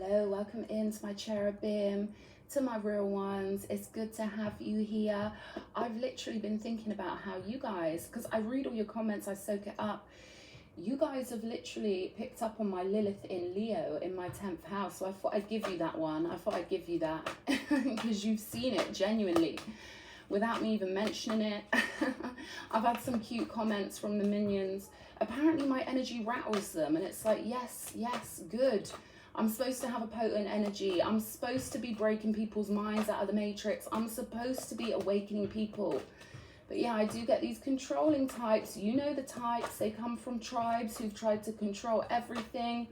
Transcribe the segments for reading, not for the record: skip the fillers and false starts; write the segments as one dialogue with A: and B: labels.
A: Hello, welcome into my cherubim, to my real ones. It's good to have you here. I've literally been thinking about how you guys, because I read all your comments, I soak it up. You guys have literally picked up on my Lilith in Leo in my 10th house. So I thought I'd give you that one. I thought I'd give you that because you've seen it genuinely without me even mentioning it. I've had some cute comments from the minions. Apparently my energy rattles them and it's like, yes, good. I'm supposed to have a potent energy. I'm supposed to be breaking people's minds out of the matrix. I'm supposed to be awakening people. But yeah, I do get these controlling types. You know the types. They come from tribes who've tried to control everything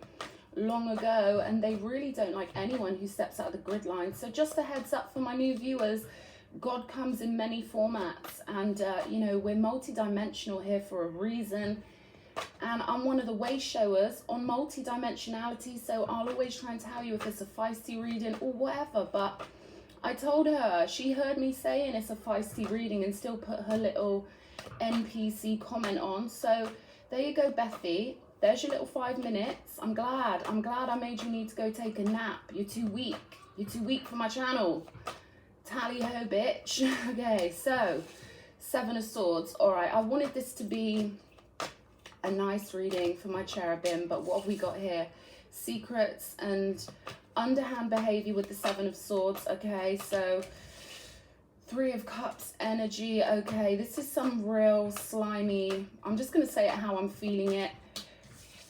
A: long ago. And they really don't like anyone who steps out of the grid line. So just a heads up for my new viewers. God comes in many formats. And, you know, we're multidimensional here for a reason. And I'm one of the way showers on multi-dimensionality, so I'll always try and tell you if it's a feisty reading or whatever. But I told her, she heard me saying it's a feisty reading and still put her little NPC comment on. So there you go, Bethy. There's your little 5 minutes. I'm glad I made you need to go take a nap. You're too weak. You're too weak for my channel. Tally ho, bitch. Okay, so 7 of Swords. All right, I wanted this to be a nice reading for my cherubim, but what have we got here? Secrets and underhand behavior with the 7 of Swords. Okay, so 3 of Cups energy. Okay, this is some real slimy, I'm just going to say it how I'm feeling it.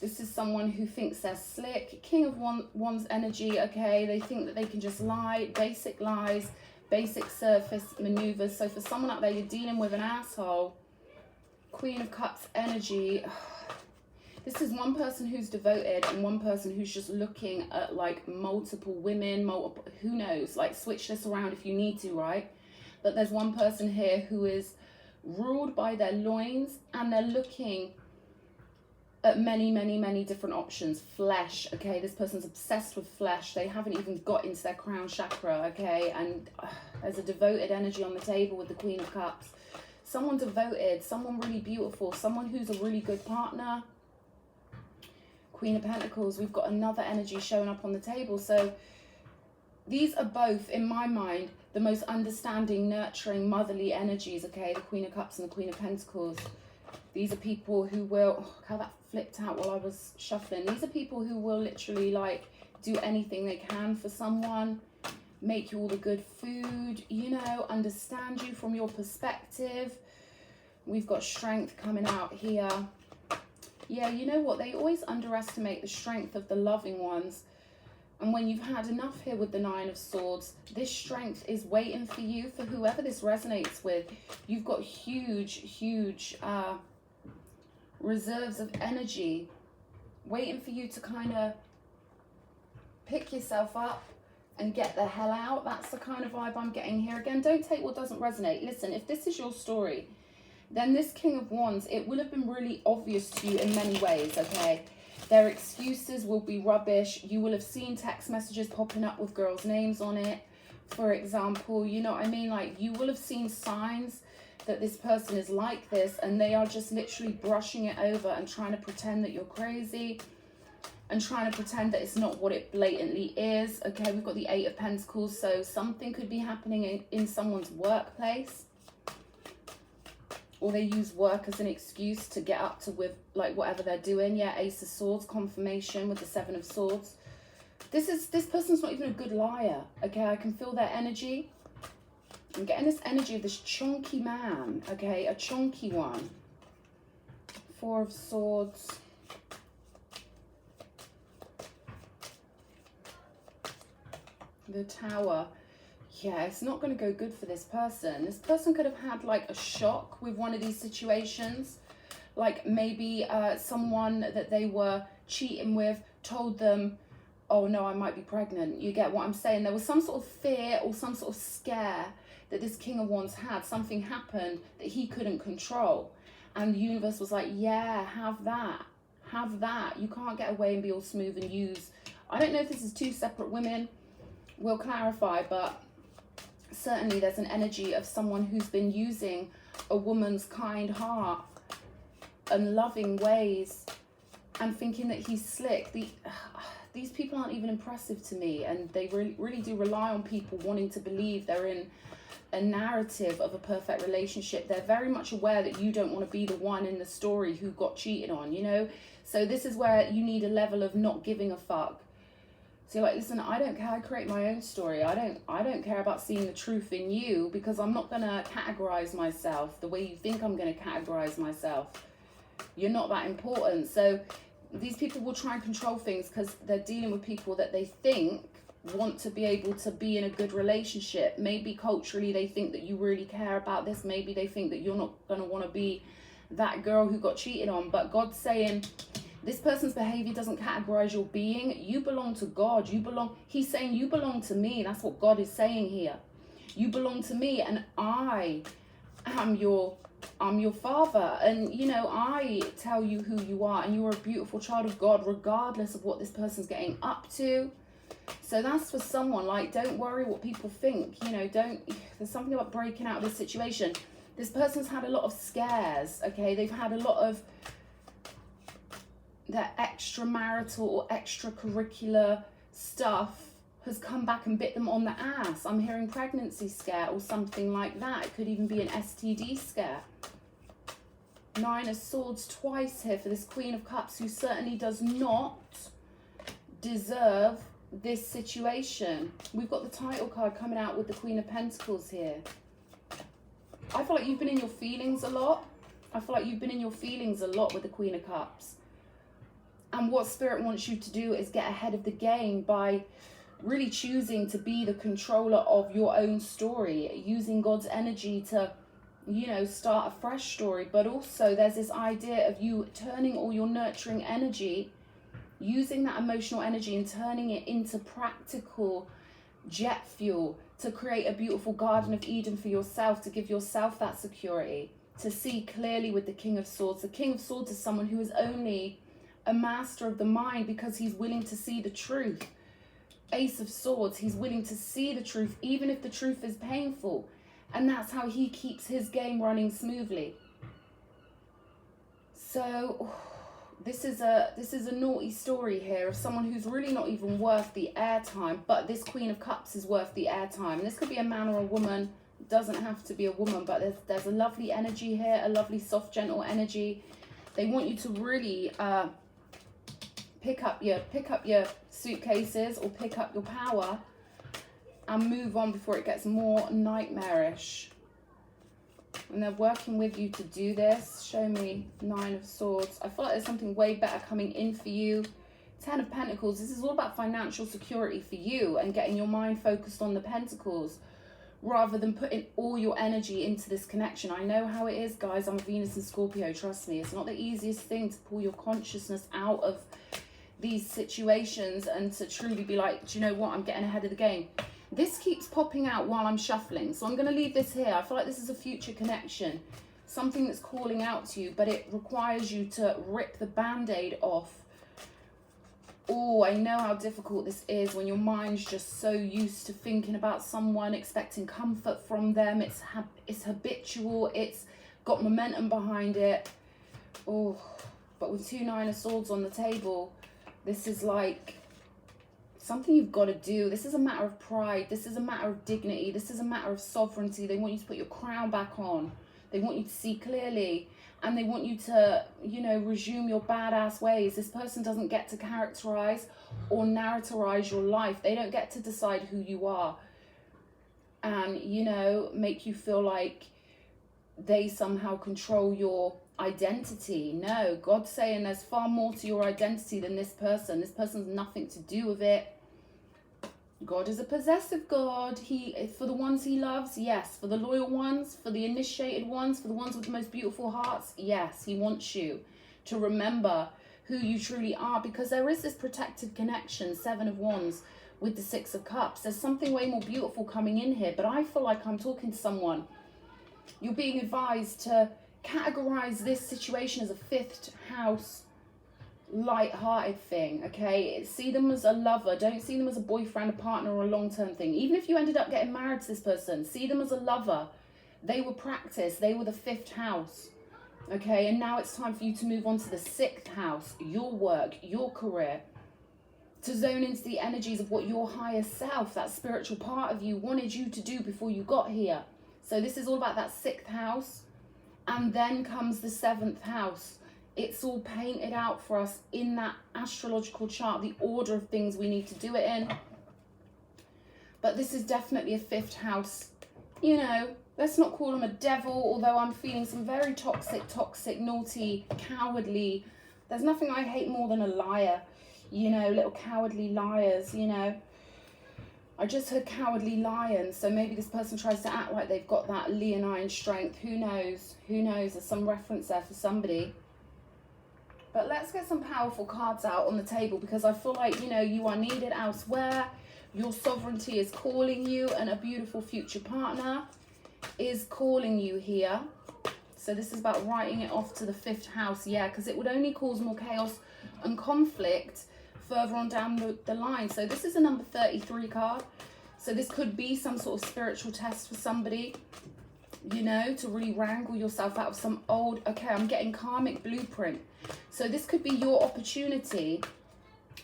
A: This is someone who thinks they're slick. King of Wands energy. Okay, they think that they can just lie, basic lies, basic surface maneuvers. So for someone out there, you're dealing with an asshole. Queen of Cups energy. This is one person who's devoted and one person who's just looking at like multiple women, who knows, like switch this around if you need to, right? But there's one person here who is ruled by their loins and they're looking at many different options. Flesh, okay, this person's obsessed with flesh. They haven't even got into their crown chakra, okay, and there's a devoted energy on the table with the Queen of Cups. Someone devoted, someone really beautiful, someone who's a really good partner. Queen of Pentacles, we've got another energy showing up on the table. So these are both, in my mind, the most understanding, nurturing, motherly energies, okay? The Queen of Cups and the Queen of Pentacles. These are people who will, oh, how that flipped out while I was shuffling. These are people who will literally like do anything they can for someone. Make you all the good food, you know, understand you from your perspective. We've got strength coming out here. Yeah, you know what? They always underestimate the strength of the loving ones. And when you've had enough here with the 9 of Swords, this strength is waiting for you, for whoever this resonates with. You've got huge reserves of energy waiting for you to kind of pick yourself up and get the hell out. That's the kind of vibe I'm getting here. Again, don't take what doesn't resonate. Listen, if this is your story, then this King of Wands, it will have been really obvious to you in many ways, okay? Their excuses will be rubbish. You will have seen text messages popping up with girls' names on it, for example. You know what I mean? Like, you will have seen signs that this person is like this, and they are just literally brushing it over and trying to pretend that you're crazy. And trying to pretend that it's not what it blatantly is. Okay, we've got the 8 of Pentacles, so something could be happening in someone's workplace. Or they use work as an excuse to get up to with like whatever they're doing. Yeah, Ace of Swords, confirmation with the 7 of Swords. This person's not even a good liar. Okay, I can feel their energy. I'm getting this energy of this chunky man. Okay, a chunky one. 4 of Swords. The Tower. Yeah, it's not going to go good for this person. This person could have had like a shock with one of these situations. Like maybe someone that they were cheating with told them, oh no, I might be pregnant. You get what I'm saying? There was some sort of fear or some sort of scare that this King of Wands had. Something happened that he couldn't control. And the universe was like, yeah, have that. Have that. You can't get away and be all smooth and use. I don't know if this is 2 separate women. We'll clarify, but certainly there's an energy of someone who's been using a woman's kind heart and loving ways and thinking that he's slick. these people aren't even impressive to me, and they really do rely on people wanting to believe they're in a narrative of a perfect relationship. They're very much aware that you don't want to be the one in the story who got cheated on, you know. So this is where you need a level of not giving a fuck. So you're like, listen, I don't care. I create my own story. I don't care about seeing the truth in you, because I'm not gonna categorize myself the way you think I'm gonna categorize myself. You're not that important. So these people will try and control things because they're dealing with people that they think want to be able to be in a good relationship. Maybe culturally they think that you really care about this. Maybe they think that you're not going to want to be that girl who got cheated on. But God's saying this person's behavior doesn't categorize your being. You belong to God. He's saying you belong to me. That's what God is saying here. You belong to me, and I'm your father, and you know, I tell you who you are, and you're a beautiful child of God regardless of what this person's getting up to. So that's for someone. Like, don't worry what people think, you know. There's something about breaking out of this situation. This person's had a lot of scares, okay? They've had a lot of their extramarital or extracurricular stuff has come back and bit them on the ass. I'm hearing pregnancy scare or something like that. It could even be an STD scare. 9 of Swords twice here for this Queen of Cups, who certainly does not deserve this situation. We've got the title card coming out with the Queen of Pentacles here. I feel like you've been in your feelings a lot. I feel like you've been in your feelings a lot with the Queen of Cups. And what Spirit wants you to do is get ahead of the game by really choosing to be the controller of your own story, using God's energy to, you know, start a fresh story. But also there's this idea of you turning all your nurturing energy, using that emotional energy and turning it into practical jet fuel to create a beautiful Garden of Eden for yourself, to give yourself that security, to see clearly with the King of Swords. The King of Swords is someone who is only a master of the mind because he's willing to see the truth. Ace of Swords, he's willing to see the truth even if the truth is painful, and that's how he keeps his game running smoothly. So this is a naughty story here of someone who's really not even worth the airtime, but this Queen of Cups is worth the airtime. This could be a man or a woman. It doesn't have to be a woman, but there's a lovely energy here, a lovely soft gentle energy. They want you to really pick up your suitcases or pick up your power and move on before it gets more nightmarish. And they're working with you to do this. Show me 9 of Swords. I feel like there's something way better coming in for you. 10 of Pentacles. This is all about financial security for you and getting your mind focused on the Pentacles rather than putting all your energy into this connection. I know how it is, guys. I'm a Venus and Scorpio. Trust me. It's not the easiest thing to pull your consciousness out of these situations and to truly be like, do you know what? I'm getting ahead of the game. This keeps popping out while I'm shuffling, so I'm going to leave this here. I feel like this is a future connection, something that's calling out to you, but it requires you to rip the band-aid off. Oh, I know how difficult this is when your mind's just so used to thinking about someone, expecting comfort from them. It's habitual. It's got momentum behind it. Oh, but with 2 9 of Swords on the table, this is like something you've got to do. This is a matter of pride. This is a matter of dignity. This is a matter of sovereignty. They want you to put your crown back on. They want you to see clearly. And they want you to, you know, resume your badass ways. This person doesn't get to characterize or narratize your life. They don't get to decide who you are and, you know, make you feel like they somehow control your identity. No, God's saying there's far more to your identity than this person. This person's nothing to do with it. God is a possessive God. For the ones he loves, yes. For the loyal ones, for the initiated ones, for the ones with the most beautiful hearts, yes. He wants you to remember who you truly are, because there is this protected connection, 7 of Wands with the 6 of Cups. There's something way more beautiful coming in here, but I feel like I'm talking to someone. You're being advised to categorize this situation as a 5th house light-hearted thing, okay? See them as a lover. Don't see them as a boyfriend, a partner, or a long-term thing. Even if you ended up getting married to this person, see them as a lover. They were practice. They were the 5th house, okay? And now it's time for you to move on to the 6th house, your work, your career, to zone into the energies of what your higher self, that spiritual part of you, wanted you to do before you got here. So this is all about that 6th house. And then comes the 7th house. It's all painted out for us in that astrological chart, the order of things we need to do it in. But this is definitely a 5th house. You know, let's not call him a devil, although I'm feeling some very toxic, naughty, cowardly. There's nothing I hate more than a liar. You know, little cowardly liars, you know. I just heard cowardly lion, so maybe this person tries to act like they've got that leonine strength. Who knows? Who knows? There's some reference there for somebody. But let's get some powerful cards out on the table, because I feel like, you know, you are needed elsewhere. Your sovereignty is calling you, and a beautiful future partner is calling you here. So this is about writing it off to the 5th house, yeah, because it would only cause more chaos and conflict further on down the line. So this is a number 33 card. So this could be some sort of spiritual test for somebody, you know, to really wrangle yourself out of some old, okay, I'm getting karmic blueprint. So this could be your opportunity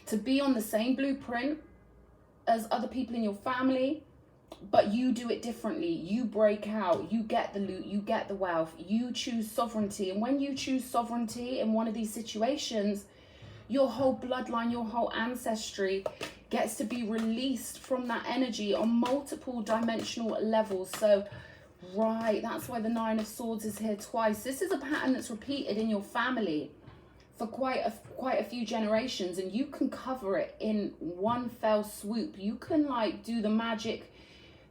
A: to be on the same blueprint as other people in your family, but you do it differently. You break out, you get the loot, you get the wealth, you choose sovereignty. And when you choose sovereignty in one of these situations, your whole bloodline, your whole ancestry gets to be released from that energy on multiple dimensional levels. So, right, that's why the 9 of Swords is here twice. This is a pattern that's repeated in your family for quite a few generations, and you can cover it in one fell swoop. You can like do the magic.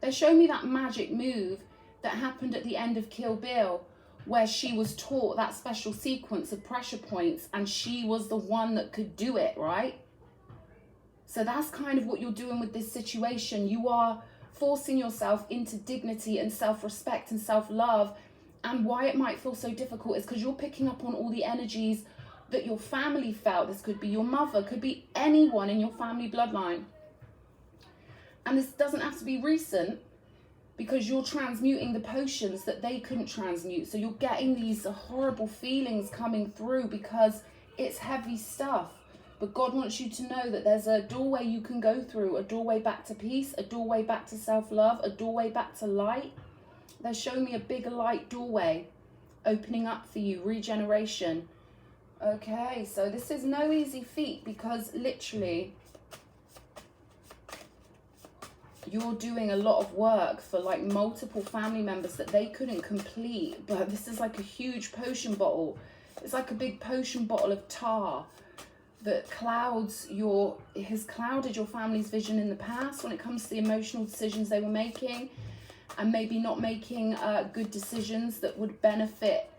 A: They show me that magic move that happened at the end of Kill Bill, where she was taught that special sequence of pressure points, and she was the one that could do it, right? So that's kind of what you're doing with this situation. You are forcing yourself into dignity and self-respect and self-love. And why it might feel so difficult is because you're picking up on all the energies that your family felt. This could be your mother, could be anyone in your family bloodline. And this doesn't have to be recent, because you're transmuting the potions that they couldn't transmute. So you're getting these horrible feelings coming through because it's heavy stuff. But God wants you to know that there's a doorway you can go through, a doorway back to peace, a doorway back to self-love, a doorway back to light. They're showing me a big light doorway opening up for you, regeneration. Okay, so this is no easy feat, because literally you're doing a lot of work for like multiple family members that they couldn't complete. But this is like a huge potion bottle. It's like a big potion bottle of tar that has clouded your family's vision in the past when it comes to the emotional decisions they were making, and maybe not making good decisions that would benefit.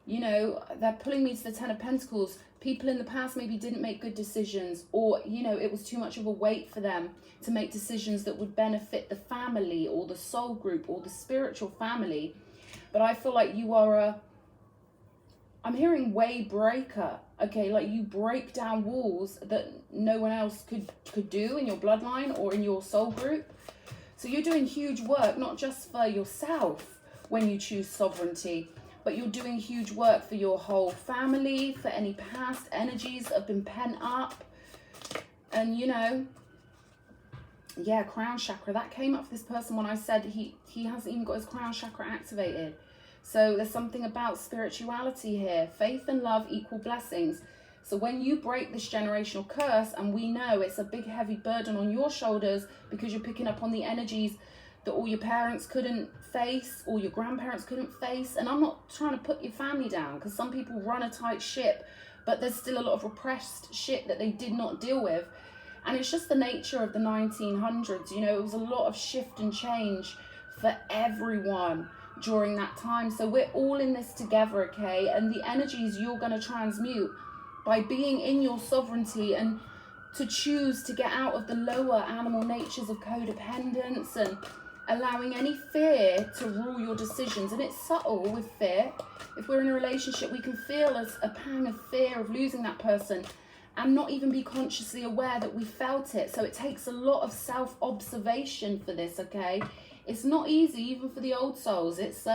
A: You know, they're pulling me to the 10 of Pentacles. People in the past maybe didn't make good decisions, or, you know, it was too much of a weight for them to make decisions that would benefit the family or the soul group or the spiritual family. But I feel like you are I'm hearing way breaker. Okay, like you break down walls that no one else could do in your bloodline or in your soul group. So you're doing huge work, not just for yourself when you choose sovereignty, but you're doing huge work for your whole family, for any past energies that have been pent up. And, you know, yeah, crown chakra. That came up for this person when I said he hasn't even got his crown chakra activated. So there's something about spirituality here. Faith and love equal blessings. So when you break this generational curse, and we know it's a big heavy burden on your shoulders because you're picking up on the energies that all your parents couldn't face, or your grandparents couldn't face. And I'm not trying to put your family down, because some people run a tight ship, but there's still a lot of repressed shit that they did not deal with. And it's just the nature of the 1900s. You know, it was a lot of shift and change for everyone during that time. So we're all in this together, okay? And the energies you're going to transmute by being in your sovereignty, and to choose to get out of the lower animal natures of codependence and allowing any fear to rule your decisions. And it's subtle with fear. If we're in a relationship, we can feel a pang of fear of losing that person and not even be consciously aware that we felt it. So it takes a lot of self-observation for this, okay? It's not easy, even for the old souls. It's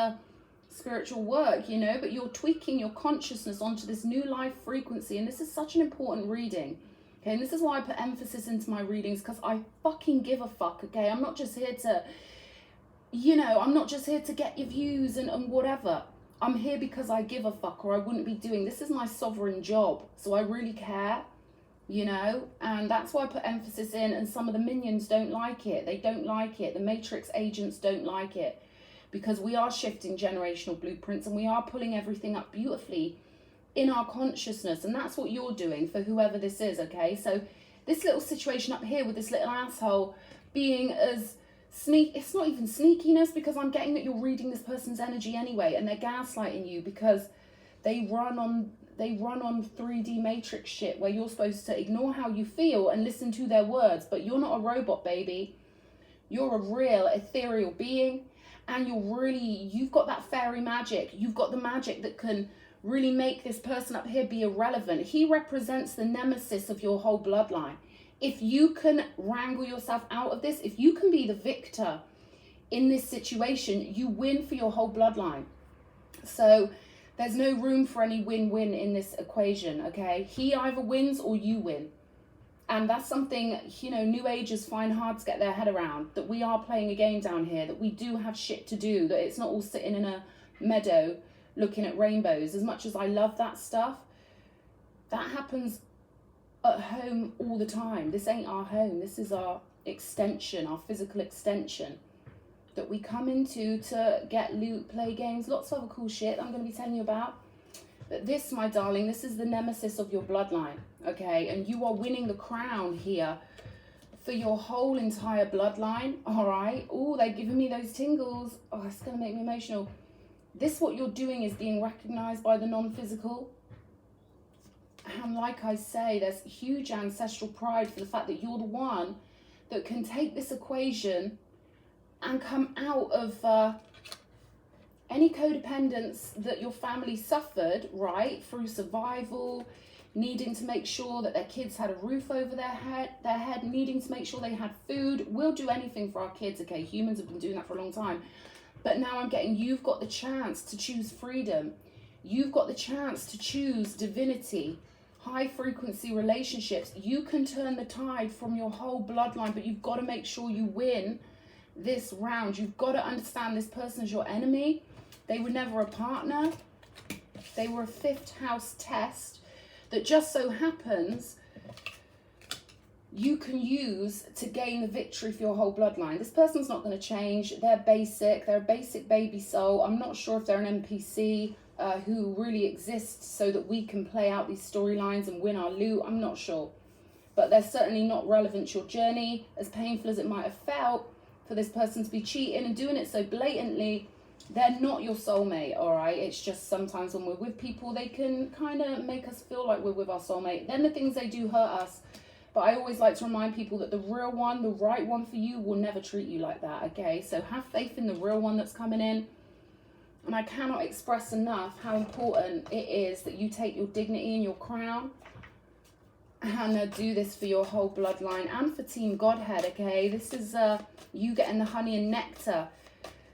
A: spiritual work, you know, but you're tweaking your consciousness onto this new life frequency. And this is such an important reading, Okay, and this is why I put emphasis into my readings, because I fucking give a fuck, okay? I'm not just here to, you know, I'm not just here to get your views and whatever. I'm here because I give a fuck, or I wouldn't be doing, this is my sovereign job, so I really care, you know? And that's why I put emphasis in, and some of the minions don't like it. They don't like it. The Matrix agents don't like it, because we are shifting generational blueprints, and we are pulling everything up beautifully in our consciousness, and that's what you're doing for whoever this is, okay? So this little situation up here with this little asshole being as it's not even sneakiness, because I'm getting that you're reading this person's energy anyway, and they're gaslighting you because they run on 3D matrix shit, where you're supposed to ignore how you feel and listen to their words. But you're not a robot, baby. You're a real ethereal being, and you've got that fairy magic. You've got the magic that can really make this person up here be irrelevant. He represents the nemesis of your whole bloodline. If you can wrangle yourself out of this, if you can be the victor in this situation, you win for your whole bloodline. So there's no room for any win-win in this equation, okay? He either wins or you win. And that's something, you know, New Agers find hard to get their head around, that we are playing a game down here, that we do have shit to do, that it's not all sitting in a meadow looking at rainbows. As much as I love that stuff, that happens at home all the time. This ain't our home. This is our extension, our physical extension that we come into to get loot, play games, lots of other cool shit I'm going to be telling you about. But this, my darling, this is the nemesis of your bloodline, okay? And you are winning the crown here for your whole entire bloodline, all right? Oh, they're giving me those tingles. Oh, it's going to make me emotional. This, what you're doing, is being recognized by the non-physical. And like I say, there's huge ancestral pride for the fact that you're the one that can take this equation and come out of any codependence that your family suffered, right, through survival, needing to make sure that their kids had a roof over their head, needing to make sure they had food. We'll do anything for our kids, okay? Humans have been doing that for a long time. But now I'm getting, you've got the chance to choose freedom. You've got the chance to choose divinity, high frequency relationships. You can turn the tide from your whole bloodline, but you've got to make sure you win this round. You've got to understand this person is your enemy. They were never a partner. They were a fifth house test that just so happens you can use to gain the victory for your whole bloodline. This person's not going to change. They're a basic baby soul. I'm not sure if they're an NPC who really exists so that we can play out these storylines and win our loot. I'm not sure. But they're certainly not relevant to your journey, as painful as it might have felt for this person to be cheating and doing it so blatantly. They're not your soulmate, all right? It's just sometimes when we're with people, they can kind of make us feel like we're with our soulmate. Then the things they do hurt us. But I always like to remind people that the real one, the right one for you, will never treat you like that, okay? So have faith in the real one that's coming in. And I cannot express enough how important it is that you take your dignity and your crown and do this for your whole bloodline and for Team Godhead, okay? This is you getting the honey and nectar.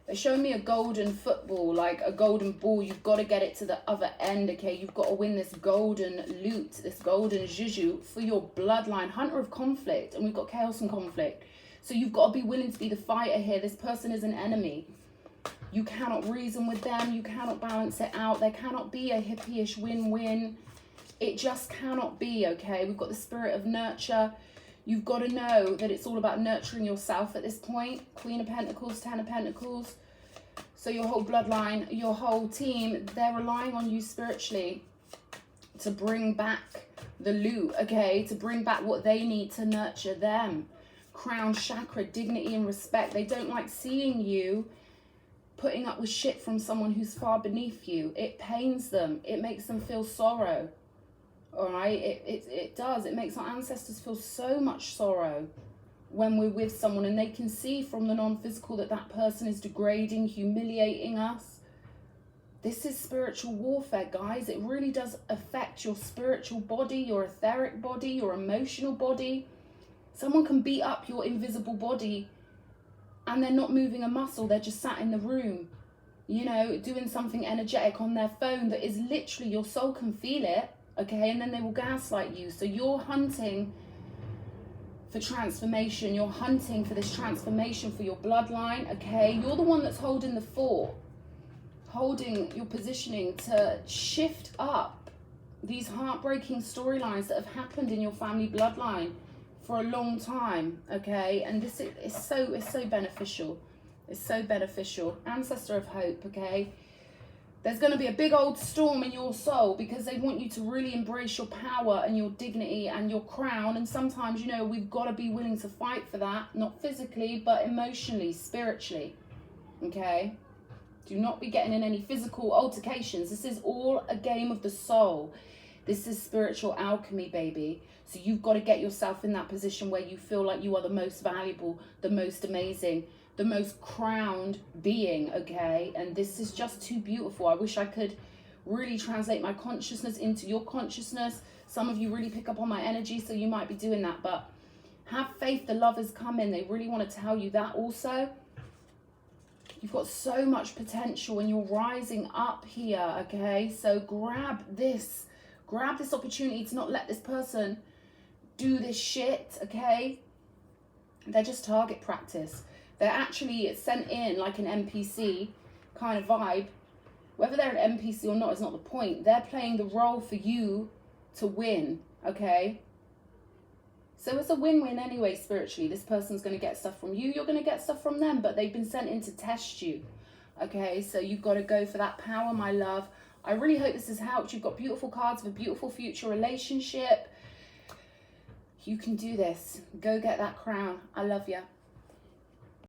A: They're showing me a golden football, like a golden ball. You've got to get it to the other end, okay? You've got to win this golden loot, this golden juju for your bloodline. Hunter of conflict, and we've got chaos and conflict. So you've got to be willing to be the fighter here. This person is an enemy. You cannot reason with them. You cannot balance it out. There cannot be a hippie-ish win-win. It just cannot be, okay? We've got the spirit of nurture. You've got to know that it's all about nurturing yourself at this point. Queen of Pentacles, Ten of Pentacles. So your whole bloodline, your whole team, they're relying on you spiritually to bring back the loot, okay? To bring back what they need to nurture them. Crown chakra, dignity and respect. They don't like seeing you putting up with shit from someone who's far beneath you. It pains them. It makes them feel sorrow. All right, it does. It makes our ancestors feel so much sorrow when we're with someone and they can see from the non-physical that that person is degrading, humiliating us. This is spiritual warfare, guys. It really does affect your spiritual body, your etheric body, your emotional body. Someone can beat up your invisible body and they're not moving a muscle. They're just sat in the room, you know, doing something energetic on their phone that is literally, your soul can feel it. okay? And then they will gaslight you. So you're hunting for transformation. You're hunting for this transformation for your bloodline, okay? You're the one that's holding the fort, holding your positioning to shift up these heartbreaking storylines that have happened in your family bloodline for a long time, okay? And this is so beneficial. It's so beneficial. Ancestor of hope, okay? There's going to be a big old storm in your soul because they want you to really embrace your power and your dignity and your crown. And sometimes, you know, we've got to be willing to fight for that, not physically, but emotionally, spiritually, okay? Do not be getting in any physical altercations. This is all a game of the soul. This is spiritual alchemy, baby. So you've got to get yourself in that position where you feel like you are the most valuable, the most amazing, the most crowned being, okay? And this is just too beautiful. I wish I could really translate my consciousness into your consciousness. Some of you really pick up on my energy, so you might be doing that. But have faith, the love is coming. They really want to tell you that also. You've got so much potential and you're rising up here, okay? So grab this opportunity to not let this person do this shit, okay? They're just target practice. They're actually sent in like an NPC kind of vibe. Whether they're an NPC or not is not the point. They're playing the role for you to win, okay? So it's a win-win anyway, spiritually. This person's going to get stuff from you. You're going to get stuff from them, but they've been sent in to test you, okay? So you've got to go for that power, my love. I really hope this has helped. You've got beautiful cards of a beautiful future relationship. You can do this. Go get that crown. I love you.